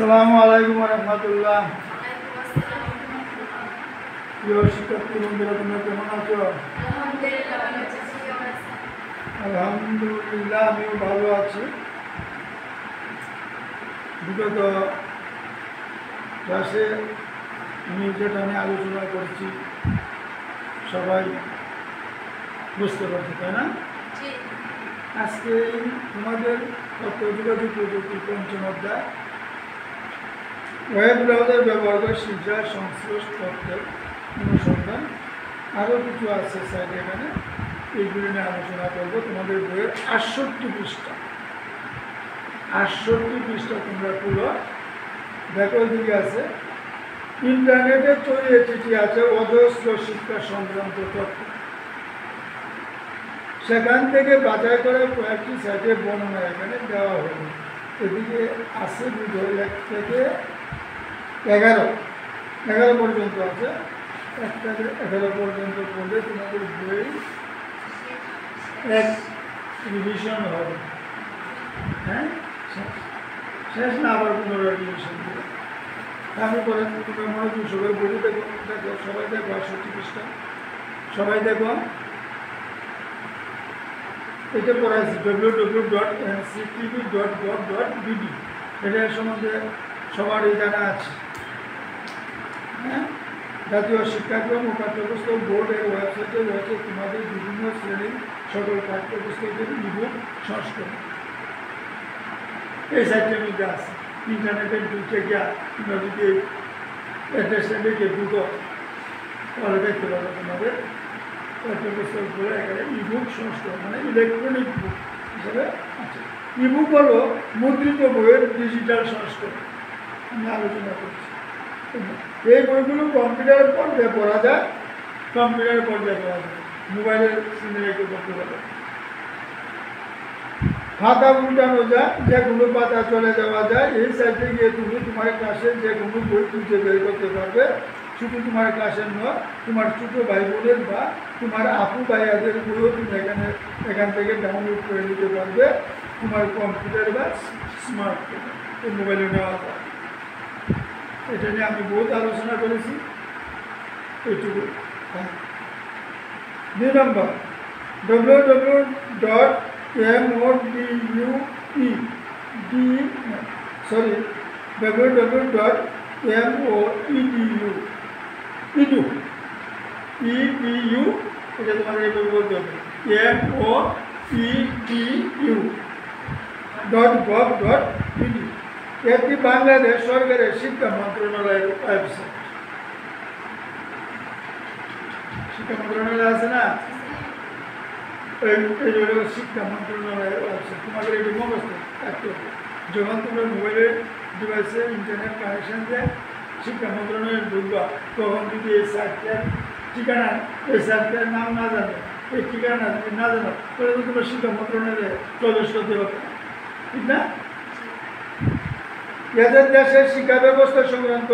আসসালামু আলাইকুম রহমতুল্লাহ। প্রিয় শিক্ষার্থী বন্ধুরা, তোমরা কেমন আছো? আলহামদুলিল্লাহ, আমিও ভালো আছি। বিগত ক্লাসে আমি যেটা নিয়ে আলোচনা করছি সবাই বুঝতে পারছি, তাই না? আজকে তোমাদের তথ্য যোগাযোগ প্রযুক্তি পঞ্চম অধ্যায় ওয়েব ব্রাউজার ব্যবহার করে শিক্ষার সংশ্লিষ্ট তথ্যের অনুসন্ধান আরও কিছু আছে সাইড, এখানে এইগুলি নিয়ে আলোচনা করবো। তোমাদের বইয়ের 68 পৃষ্ঠা, 68 পৃষ্ঠা তোমরা পুরো দেখো। দিকে আছে ইন্টারনেটে ছড়িয়ে ছিটিয়ে আছে অজস্র শিক্ষা সংক্রান্ত তথ্য। সেখান থেকে বাছাই করে কয়েকটি সাইটের বর্ণনা এখানে দেওয়া হলো। এদিকে আছে 1 থেকে 11 পর্যন্ত আছে। 1 থেকে 11 পর্যন্ত পড়লে তোমাদের বই এক রিভিশন হবে। হ্যাঁ, শেষ না আবার পুনরায় রিভিশন দেবে। আমি বলেন তোমরা মনোযোগ সবাই বই দেখো, সবাই দেখো 68 পৃষ্ঠা, সবাই দেখো। এটা পড়াইছি www.nctv.gov.bb, এটার সম্বন্ধে সবারই জানা আছে। হ্যাঁ, জাতীয় শিক্ষাক্রম ও পাঠ্যপুস্তক বোর্ডের ওয়েবসাইটে রয়েছে তোমাদের বিভিন্ন শ্রেণীর সকল পাঠ্যপুস্তকের ইবুক সংস্করণ। এই সাইটের মধ্যে আছে। ইন্টারনেটের ঢুকে গিয়া তোমরা যদি অ্যাড্রেসটা লিখে ঢুকো তাহলে দেখতে পাবো তোমাদের পাঠ্যপুস্তকগুলো এখানে ইবুক সংস্করণ, মানে ইলেকট্রনিক বুক হিসাবে আছে। ইবুক হলো মুদ্রিত বইয়ের ডিজিটাল সংস্করণ। আমি আলোচনা করছি। এই বইগুলো কম্পিউটারের পর্যায়ে পড়া যায়, মোবাইলের স্ক্রিনে রেখে পড়তে পারে। খাতা উল্টানো যায়, যে কোনো পাতা চলে যাওয়া যায়। এই সাইটে গিয়ে তুমি তোমার ক্লাসের যে কোনো বই খুঁজে বের করতে পারবে। শুধু তোমার ক্লাসের নয়, তোমার ছোটো ভাই বোনের বা তোমার আপু ভাইয়াদের বইও তুমি এখান থেকে ডাউনলোড করে নিতে পারবে। তোমার কম্পিউটার বা স্মার্টফোন এই মোবাইলে নেওয়া যায়। এটা নিয়ে আমি বহুত আলোচনা করেছি, এইটুকু। 2 নম্বর www.moedu, এটা তোমাদের এইভাবে বলতে হবে, moedu.gov.bb। এটি বাংলাদেশ সরকারের শিক্ষা মন্ত্রণালয়ের ওয়েবসাইট। শিক্ষা মন্ত্রণালয় আছে না, এই হলো শিক্ষা মন্ত্রণালয়ের ওয়েবসাইট। তোমাদের এটি মুখস্থ থাকতে হবে। যখন তোমরা মোবাইলের ডিভাইসে ইন্টারনেট কানেকশন দিয়ে শিক্ষা মন্ত্রণালয়ে ঢুকবা, তখন যদি এই সাইটটার ঠিকানা, এই সাইটটার নাম না জানো, এই ঠিকানা যদি না জানো, তাহলে তো তোমরা শিক্ষা মন্ত্রণালয়ে প্রবেশ করতে পারবে, ঠিক না? এদের দেশের শিক্ষা ব্যবস্থা সংক্রান্ত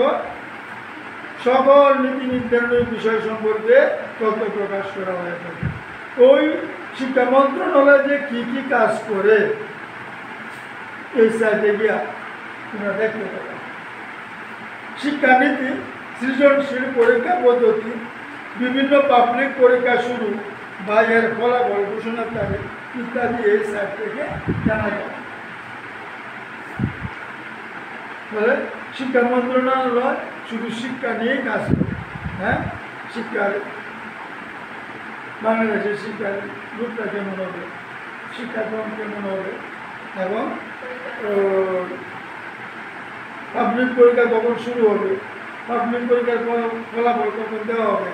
সকল নীতি নির্ধারণের বিষয় সম্পর্কে তথ্য প্রকাশ করা হয়ে থাকে। ওই শিক্ষা মন্ত্রণালয় যে কী কী কাজ করে এই সাইটে গিয়া তোমরা দেখতে পাবে। শিক্ষানীতি, সৃজনশীল পরীক্ষা পদ্ধতি, বিভিন্ন পাবলিক পরীক্ষা শুরু বা এর ফলাফল ঘোষণার তারিখ ইত্যাদি এই সাইট থেকে জানা যায়। তাহলে শিক্ষা মন্ত্রণালয় শুধু শিক্ষা নিয়েই কাজ করে। হ্যাঁ, শিক্ষার বাংলাদেশের শিক্ষার রূপটা কেমন হবে, শিক্ষাক্রম কেমন হবে, এবং পাবলিক পরীক্ষা কখন শুরু হবে, পাবলিক পরীক্ষার ফলাফল কখন দেওয়া হবে,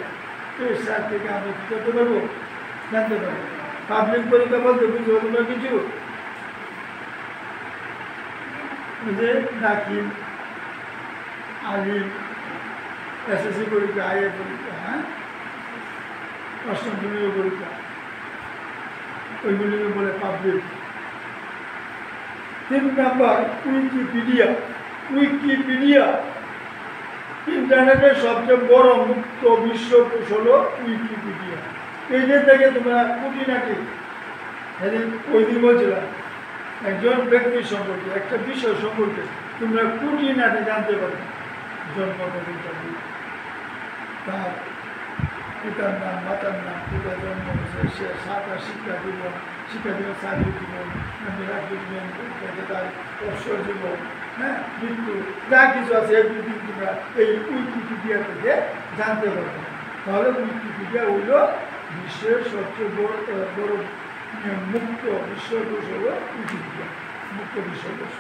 এই সাইট থেকে আমরা কী করতে পারবো, জানতে পারবো। পাবলিক পরীক্ষা বলতে বুঝতে তোমরা কিছু, যে দাখিল, আলিম, এসএসসি পরীক্ষা, আইএ পরীক্ষা, হ্যাঁ, অষ্টম শ্রেণীর পরীক্ষা, ওইগুলিকে বলে পাবলিক। 3 নম্বর উইকিপিডিয়া। ইন্টারনেটের সবচেয়ে বড় মুক্ত বিশ্বকোষ হলো উইকিপিডিয়া। এই যে থেকে তোমরা খুঁটিনাটি, ওই দিন বলছিলাম একজন ব্যক্তি সম্পর্কে, একটা বিষয় সম্পর্কে তোমরা খুঁটিনাটি জানতে পারবে। জন্ম কবিতাটি, তার পিতার নাম, মাতার নাম, কোথায় জন্ম হয়েছে, সে সাঁতার শিক্ষা জীবন, চাকরি জীবন, রাখি জীবন, তার অবসর জীবন, হ্যাঁ, মৃত্যু, যা কিছু আছে এভরিথিং তোমরা এই উইকিপিডিয়া থেকে জানতে পারবে। তাহলে উইকিপিডিয়া হইল বিশ্বের সবচেয়ে বড় মুক্ত বিশ্বকোষ হল উইকিপিডিয়া, মুক্ত বিশ্বকোষ।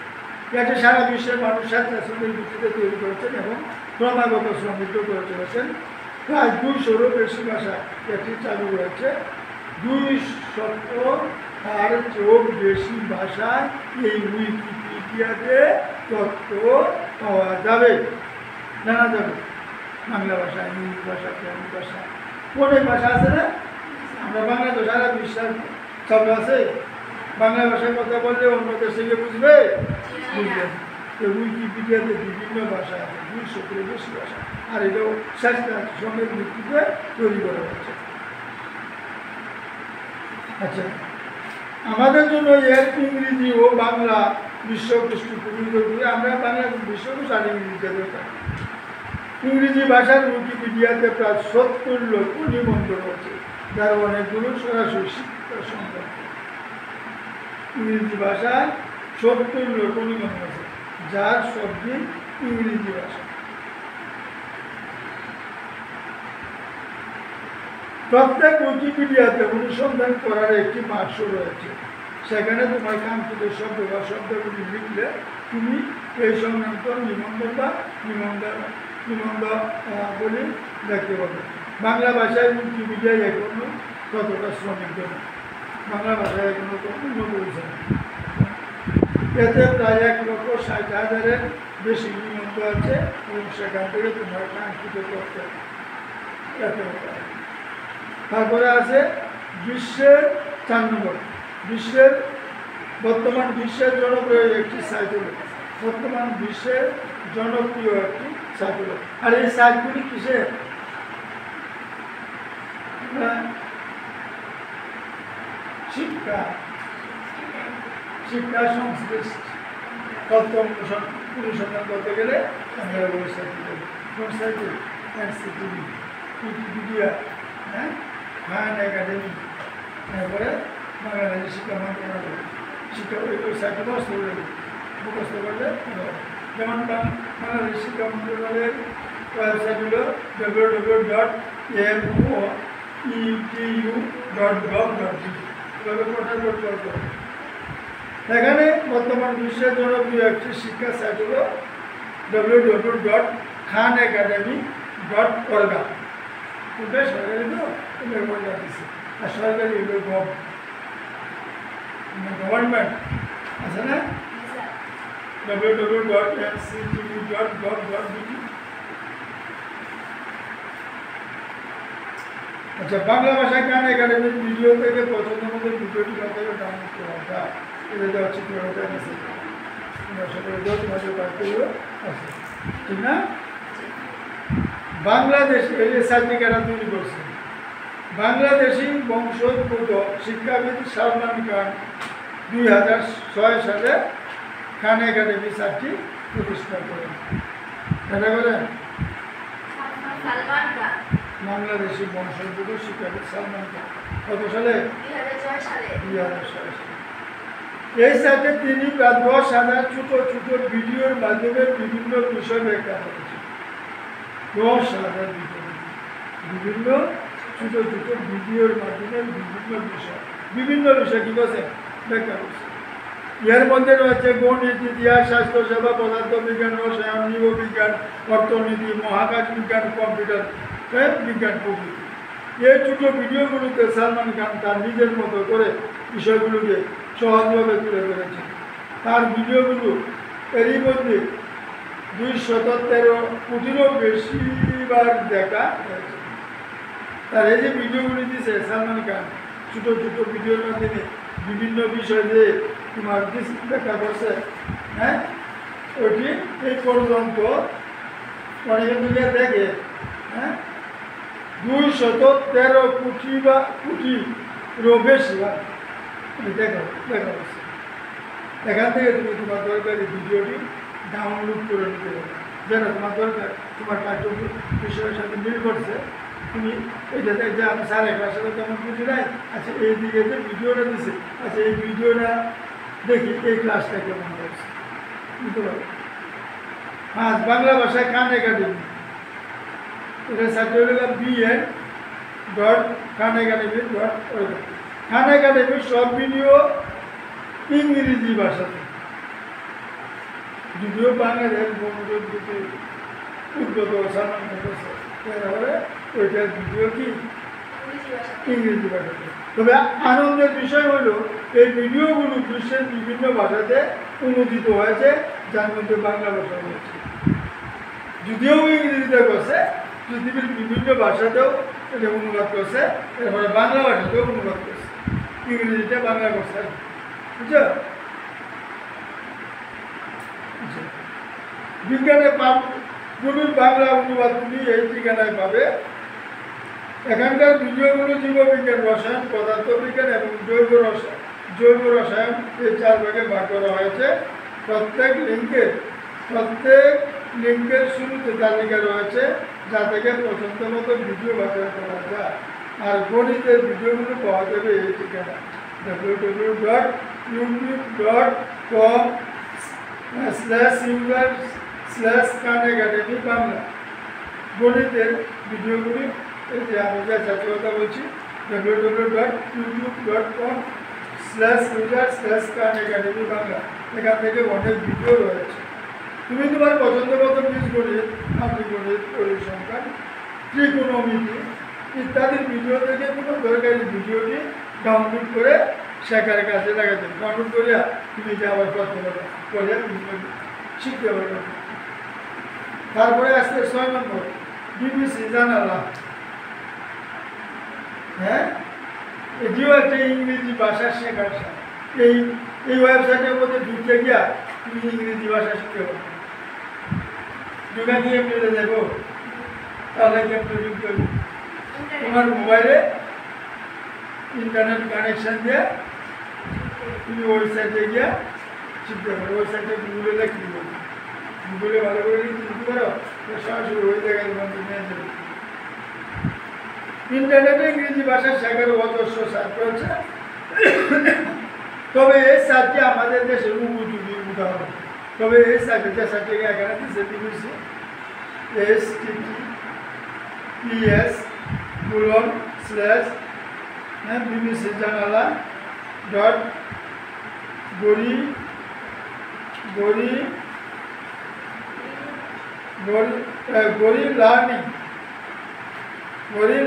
এটা সারা বিশ্বের মানুষ স্বেচ্ছাশ্রমের ভিত্তিতে তৈরি করেছেন এবং ক্রমাগত সমৃদ্ধ করে চলেছেন। প্রায় 200-রও বেশি ভাষা এটি চালু রয়েছে। 200 আর চেয়েও বেশি ভাষায় এই উইকিপিডিয়াতে তথ্য পাওয়া যাবে, জানা যাবে। বাংলা ভাষা, ইংরেজি ভাষা, ফ্রেঞ্চ ভাষা, অনেক ভাষা আছে না? আমরা বাংলা তো সারা বিশ্বের সব আছে। বাংলা ভাষায় কথা বললে অন্য দেশে গিয়ে বুঝবে, বুঝবেন। তো উইকিপিডিয়াতে বিভিন্ন ভাষা আছে, 200-এর বেশি ভাষা, আর এটাও স্বেচ্ছাশ্রমের ভিত্তিতে তৈরি করা হচ্ছে। আচ্ছা, আমাদের জন্য এর ইংরেজি ও বাংলা বিশ্বকোষটি খুবই জরুরি। আমরা বাংলা বিশ্বকোষ আর ইংরেজিতে দরকার। ইংরেজি ভাষার উইকিপিডিয়াতে প্রায় 70 লক্ষ নিবন্ধ রয়েছে, যার অনেকগুলো সরাসরি শিক্ষা সম্পর্ক। ইংরেজি ভাষায় 70 লক্ষ নিবন্ধ আছে, যার সবই ইংরেজি ভাষা। প্রত্যেক উইকিপিডিয়াতে অনুসন্ধান করার একটি বাক্স রয়েছে, সেখানে তোমার কাঙ্ক্ষিত শব্দ বা শব্দগুলি লিখলে তুমি এই সংক্রান্ত নিবন্ধ বলে দেখতে পাবে। বাংলা ভাষায় উইকিপিডিয়া এখনো ততটা শ্রমিক না, বাংলা ভাষায় এখনো উন্নত হয়েছে না। এতে প্রায় 1,60,000-এর বেশি নিবন্ধ আছে এবং সেখান থেকে তোমার কাঙ্ক্ষিত তথ্য পেতে পারে। তারপরে আছে বিশ্বের 4 নম্বর, বর্তমান বিশ্বের জনপ্রিয় একটি সাইট হল, আর এই সাইটগুলি কিসের? শিক্ষা সংশ্লিষ্ট তথ্য অনুসন্ধান করতে গেলে আমরা ওয়েবসাইটে উইকিপিডিয়া, হ্যাঁ, খান একাডেমি, তারপরে বাংলাদেশের শিক্ষা মন্ত্রণালয়, শিক্ষা ওয়েবসাইটে মুখস্থ করলে, যেমন বাংলাদেশ শিক্ষা মন্ত্রণালয়ের ওয়েবসাইট হল www.mou.edu.gov.in। এখানে বর্তমান বিশ্বের জনপ্রিয় একটি শিক্ষা সাইট হল www.khanacademy.org। বেশ সরকারি তো দিচ্ছে, আর সরকারি হল গভর্নমেন্ট আছে না, www.nctv.gov.in। আচ্ছা, বাংলা ভাষা খান একাডেমির ভিডিও থেকে পছন্দের মধ্যে ভিডিওটি ডাউনলোড করা যায়। এটা দেওয়া চিত্রটা আছে, তোমাদের বাড়িতেও আছে, ঠিক না? বাংলাদেশ এই সার্টিফিকেট তৈরি করছে বাংলাদেশি বংশোদ্ভূত শিক্ষাবিদ সালমান খান 2006 সালে খান একাডেমি সার্টি প্রতিষ্ঠা করেন। এটা বলেন বাংলাদেশি বংশোদ্ভূত শিক্ষাবিদ সালমান খান কত সালে? 2006 সালে। এই সাইটে তিনি প্রায় 10,000 ছোট ছোট ভিডিওর মাধ্যমে বিভিন্ন বিষয় ব্যাখ্যা করেছেন। 10,000 বিভিন্ন ছোট ছোট ভিডিওর মাধ্যমে বিভিন্ন বিষয় কি করছে ব্যাখ্যা করছে। এর মধ্যে রয়েছে গণিত, ইতিহাস, স্বাস্থ্যসেবা, পদার্থ বিজ্ঞান, রসায়ন, জীববিজ্ঞান, অর্থনীতি, মহাকাশ বিজ্ঞান, কম্পিউটার বিজ্ঞান প্রভৃতি। এই ছোট ভিডিওগুলোতে সালমান খান তার নিজের মতো করে বিষয়গুলোকে সহজভাবে তুলে ধরেছেন। তার ভিডিওগুলো এরই মধ্যে 213 কোটিরও বেশিবার দেখা হয়েছে। তার এই যে ভিডিওগুলি দিয়েছে সালমান খান, ছোটো ছোটো ভিডিওর মাধ্যমে বিভিন্ন বিষয় যে তোমার ব্যাখ্যা করছে, হ্যাঁ, ওটি এই পর্যন্ত অনেকে মিলিয়ে দেখে, হ্যাঁ, 213 কোটিরও বেশি দেখা করছে। এখান থেকে তুমি তোমার দরকারি ভিডিওটি ডাউনলোড করে নিতে পারবে, যেটা তোমার দরকার, তোমার পাঠ্য বিষয়ের সাথে মিল করছে। তুমি এটা যে আমি স্যার ক্লাসের সাথে তেমন বুঝি নাই, আচ্ছা এই দিকে যে ভিডিওটা দিছে, আচ্ছা এই ভিডিওটা দেখি এই ক্লাসটা কেমন হয়েছে, বুঝতে পারবে। হ্যাঁ, বাংলা ভাষায় খান একাডেমি, এটা সার্টিফিকেট bn.khanacademy.org। খান একাডেমির সব ভিডিও ইংরেজি ভাষাতে, যদিও বাংলাদেশ উদ্গত ওইটার ভিডিও কি ইংরেজি ভাষাতে। তবে আনন্দের বিষয় হলো এই ভিডিওগুলো বিশ্বের বিভিন্ন ভাষাতে অনুদিত হয়েছে, যার মধ্যে বাংলা ভাষা রয়েছে। যদিও ইংরেজিতে করছে, পৃথিবীর বিভিন্ন ভাষাতেও এটা অনুবাদ করছে, এরপরে বাংলা ভাষাতেও অনুবাদ করছে, ইংরেজিতে বাংলা করছে, বুঝছো? বিজ্ঞানের পাঠগুলির বাংলা অনুবাদ তুমি এই ঠিকানায় পাবে। এখানকার ভিডিওগুলো জীববিজ্ঞান, রসায়ন, পদার্থবিজ্ঞান এবং জৈব রসায়ন এই 4 ভাগে ভাগ করা হয়েছে। প্রত্যেক লিঙ্কের শুরুতে তালিকা রয়েছে, যা থেকে পছন্দ মতো ভিডিও বাছাই করা যায়। আর গণিতের ভিডিওগুলো পাওয়া যাবে এই ঠিকানা www.com/user/khanacademy বাংলা। গণিতের ভিডিওগুলি এই যে আমি যা কথা বলছি, www.youtube.com/user/khanacademy বাংলা। এখান থেকে অনেক ভিডিও রয়েছে। তুমি তোমার পছন্দ মতো বীজগণিত, পাটিগণিত, পরিসংখ্যান, ত্রিকোণমিতি ইত্যাদি ভিডিও থেকে কোনো দরকারি ভিডিওটি ডাউনলোড করে শেখার কাজে লাগাতে, ডাউনলোড করিয়া তুমি যে আবার করতে পারবে, করে শিখতে পারবে। তারপরে আসছে 6 নম্বর বিবিসি জানালা। হ্যাঁ, এটিও একটা ইংরেজি ভাষা শেখার সাথে এই ওয়েবসাইটের মধ্যে ঢুকতে গিয়া তুমি ইংরেজি ভাষা শিখতে পারবে। ঢুকা গিয়ে পেলে দেবো, তাহলে ঢুকতে হবে তোমার মোবাইলে ইন্টারনেট কানেকশন দিয়ে তুমি ওয়েবসাইটে গিয়ে শিখতে পারো। ওয়েবসাইটে গুগলে লিখতে পারো, গুগলে ভালো করে লিখতে পারো, সরাসরি ওই জায়গায় তোমাকে নিয়ে যাবে। ইন্টারনেটে ইংরেজি ভাষা শেখার অজস্র সাইট রয়েছে, তবে এই সাইটটি আমাদের দেশের উপযোগী উদাহরণ। তবে এই সাইটে যে সাইটটিকে এখানে দিচ্ছে বিবিসি https://bbc জানালা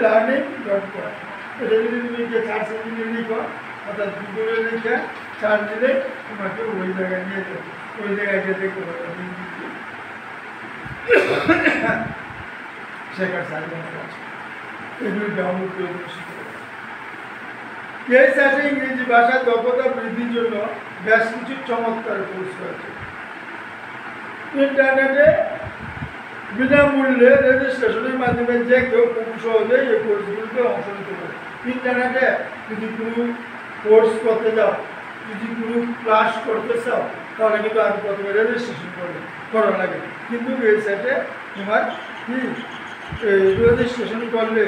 learning.com। এটা যদি তুমি যে সার্চ ইঞ্জিনে লিখো, অর্থাৎ গুগলে লিখে সার্চ দিলে তোমাকে ওই জায়গায় নিয়ে যাবে, ওই জায়গায় যেতে শেখার সাইট আছে, এগুলো ডাউনলোড করে শিখতে হবে। এই সাইটে ইংরেজি ভাষার দক্ষতা বৃদ্ধির জন্য বেশ কিছু চমৎকার কোর্স রয়েছে। ইন্টারনেটে বিনামূল্যে রেজিস্ট্রেশনের মাধ্যমে যে কেউ খুব সহজেই এই কোর্সগুলোতে অংশ নিতে পারে। ইন্টারনেটে যদি কোনো কোর্স করতে যাও, যদি কোনো ক্লাস করতে চাও, তাহলে কিন্তু আমি প্রথমে রেজিস্ট্রেশন করা লাগে। কিন্তু এই সাইটে তোমার কি রেজিস্ট্রেশন করলে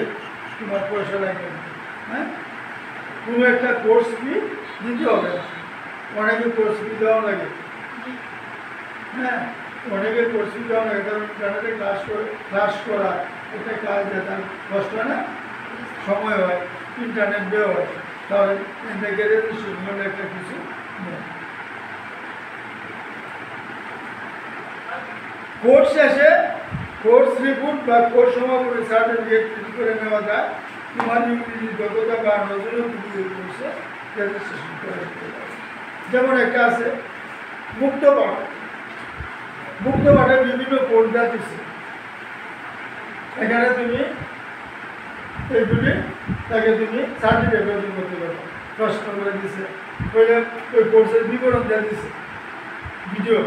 তোমার পয়সা লাগবে, হ্যাঁ, কোনো একটা কোর্স ফি দিতে হবে না। অনেকে কোর্স ফি দেওয়া লাগে, হ্যাঁ, অনেকের কোর্স ফি দেওয়া লাগে, কারণ ইন্টারনেটে ক্লাস করা একটা কাজ তার কষ্ট হয় না, সময় হয়, ইন্টারনেট ব্যয় হয়, তাহলে এটাকে রেজিস্ট্রেশন করলে একটা কিছু নেই। কোর্স শেষে কোর্স রিপোর্ট বা কোর্স সমাপনী সার্টিফিকেট প্রিন্ট করে নেওয়া যায়। তোমার ইংরেজি দক্ষতা বাড়ানোর জন্য তুমি এই কোর্সে রেজিস্ট্রেশন করে দিতে পারো। যেমন একটা আছে মুক্ত পাঠ। মুক্ত পাঠে বিভিন্ন কোর্স দিচ্ছে, এখানে তুমি এইগুলি তাকে তুমি সার্টিফিকেট অর্জন করতে পারো। প্রশ্ন করে দিচ্ছে, ওই কোর্সের বিবরণ দেওয়া দিচ্ছে, ভিডিও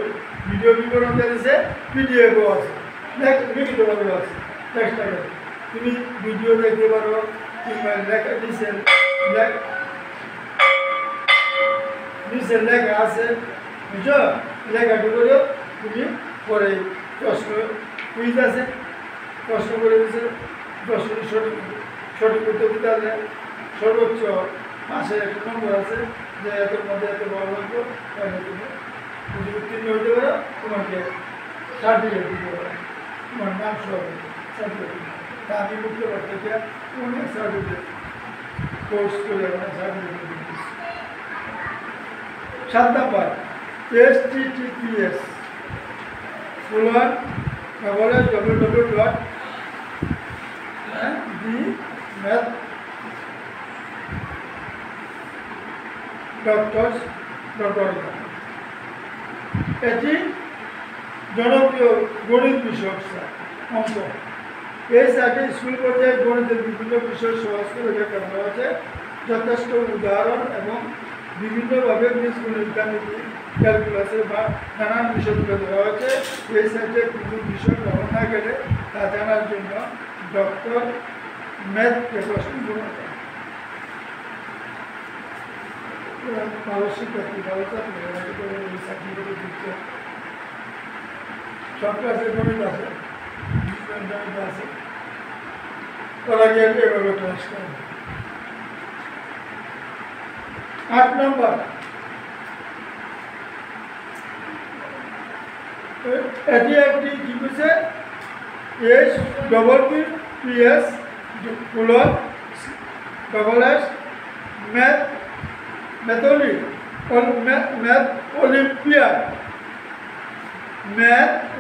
বিবরণ দেওয়া দিচ্ছে, পিডিএফও আছে, লিখিতভাবে আছে, টেক্সট আকারে তুমি ভিডিও দেখতে পারো, কিংবা লেখা নিচে লেখা আছে, বুঝছো, লেখাটি করে তুমি পরে প্রশ্ন কুইজ আছে, প্রশ্ন করে দিয়েছে, প্রশ্নটি সঠিক উত্তর দিতে হবে। সর্বোচ্চ মাসে একটা নম্বর আছে যে এত মধ্যে এত বড় লাগবে, তাহলে তুমি যদি উত্তীর্ণ হইতে পারো তোমাকে সার্টিফিকেট দিতে পারো, তোমার নাম সহ সার্টিফিকেট। তা আমি বুঝতে পারছি যে অনেক সার্টিফিকেট কোর্স করে অনেক সার্টিফিকেট দিচ্ছি। 7 নম্বর HTTPS www.themaths.org। এটি জনপ্রিয় গণিত বিষয়ক অঙ্ক। এই সাইটে স্কুল পর্যায়ে গণিতের বিভিন্ন বিষয় সহজ করে ব্যাখ্যা করা আছে, যথেষ্ট উদাহরণ এবং বিভিন্নভাবে বীজগণিত জ্যামিতি ক্যালকুলাসের বা নানান বিষয় তুলে ধরা হয়েছে। এই সাইটে কোনো বিষয় গ্রহণ না গেলে তা জানার জন্য ডক্টর ম্যাথ প্রিপারেশন গ্রহণ করে। ভালো শিক্ষার্থী, ভালো ছাত্র সার্টিফিকেট দিচ্ছে। সব ক্লাসে গণিত আছে, গণিত আছে, ওরা গিয়ে এভাবে ক্লাস করে। 8 নম্বর এটি একটি কি বলছে HTTPS ম্যাথ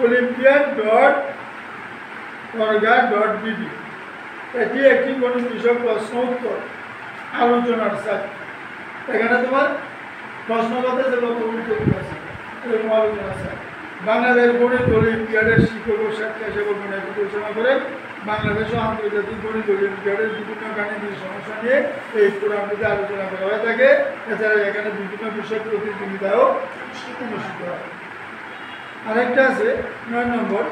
olympiad.org.bb। এটি একটি গণিত বিষয়ক প্রশ্ন উত্তর আলোচনার সাইট। এখানে তোমার প্রশ্ন করতে যে লক্ষ্য আছে এরকম আলোচনা সাইট। বাংলাদেশ গণিত অলিম্পিয়াডের শিক্ষক ও স্বেচ্ছাসেবক পরিচালনা করেন। বাংলাদেশ ও আন্তর্জাতিক গণিত অলিম্পিয়াডের বিভিন্ন গাণিতিক সমস্যা নিয়ে এই প্রোগ্রামটিতে আলোচনা করা হয়ে থাকে। এছাড়া এখানে বিভিন্ন বিষয় প্রতিযোগিতাও অনুষ্ঠিত হয়। আরেকটা আছে 9 নম্বর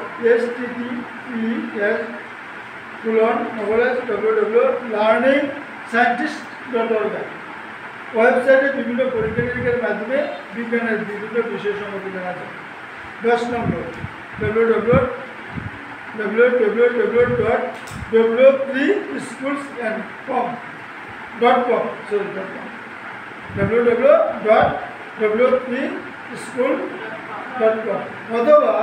https://www.learningscientist.org। ওয়েবসাইটে বিভিন্ন পরীক্ষা নিরীক্ষার মাধ্যমে বিজ্ঞানের বিভিন্ন বিষয় সম্পর্কে জানা যায়। 10 নম্বর www.preschoolsandcom www.preschool.com অথবা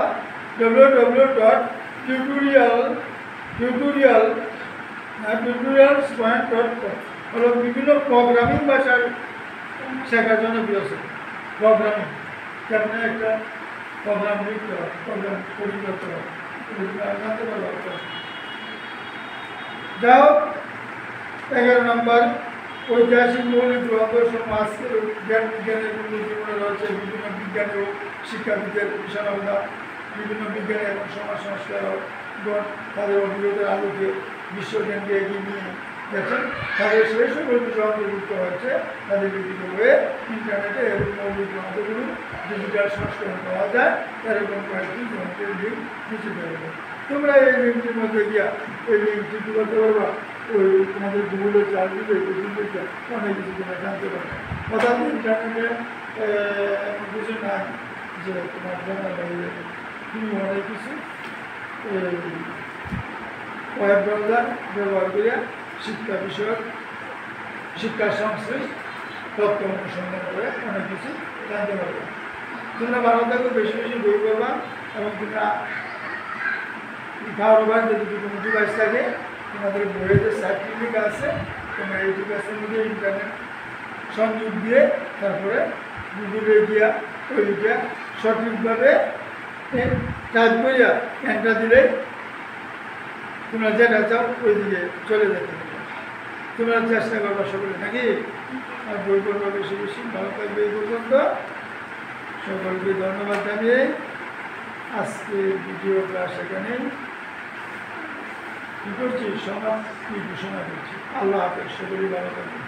www.tutorials.com হলো বিভিন্ন প্রোগ্রামিং ভাষার শেখার জন্য বিয়সে। প্রোগ্রামিং যেমন একটা প্রোগ্রাম লিখতে হয়, প্রোগ্রাম তৈরি করতে হয়, জানতে পারবো। যাই হোক, 11 নম্বর ঐতিহাসিক মৌলিক গ্রন্থ সমাজ জ্ঞান বিজ্ঞানের জীবনে রয়েছে বিভিন্ন বিজ্ঞানী ও শিক্ষাবিদদের বিশালতা, বিভিন্ন বিজ্ঞানী এবং সমাজ সংস্কারকগণ তাদের অভিজ্ঞতার আলোকে বিশ্বজ্ঞানকে এগিয়ে নিয়ে গেছেন। তাদের সেই সকল বিষয় অন্তর্ভুক্ত হয়েছে তাদের লিখিত হয়ে ইন্টারনেটে এবং মৌলিক গ্রন্থগুলো ডিজিটাল সংস্করণ পাওয়া যায়। এরকম কয়েকটি গ্রন্থের লিঙ্ক নিচে দেওয়া। তোমরা এই লিঙ্কটির মধ্যে গিয়া এই লিঙ্কটি কী করতে পারবা, ওই তোমাদের গুগলের চার্জ দিলে অনেক কিছু তোমরা জানতে পারবে। অর্থাৎ ইন্টারনেটে এমন কিছু নাই যে তোমার জানার বাইরে, তুমি অনেক কিছু ওয়েব ব্রাউজার ব্যবহার করে শিক্ষা বিষয়ক শিক্ষার সংশ্লিষ্ট তথ্য অনুসন্ধান করে অনেক কিছু জানতে পারবে। তোমরা ভালো থাকো, বেশি বেশি বই করবা এবং তোমরা খাওয়ার যদি কোনো ডিভাইস থাকে তোমাদের বইয়ের যে সার্টিফিকেট আছে তোমরা এই ডিভাইসের মধ্যে ইন্টারনেট সংযোগ দিয়ে তারপরে গুগলে গিয়া ওইটা সঠিকভাবে টাইপ করিয়া এন্টার দিলে তোমরা যেটা চাও ওই দিকে চলে যেতে পারবে। তোমরা চেষ্টা করবা সকলে নাকি, আর বই করবা বেশি বেশি। ভালো থাকবে এই পর্যন্ত। সকলকে ধন্যবাদ জানিয়ে আজকে ভিডিও ক্লাস এখানেই কী করছি, সমাপ্তি ঘোষণা করছি। আল্লাহ হাফেজ, সকলেই ভালো থাকবে।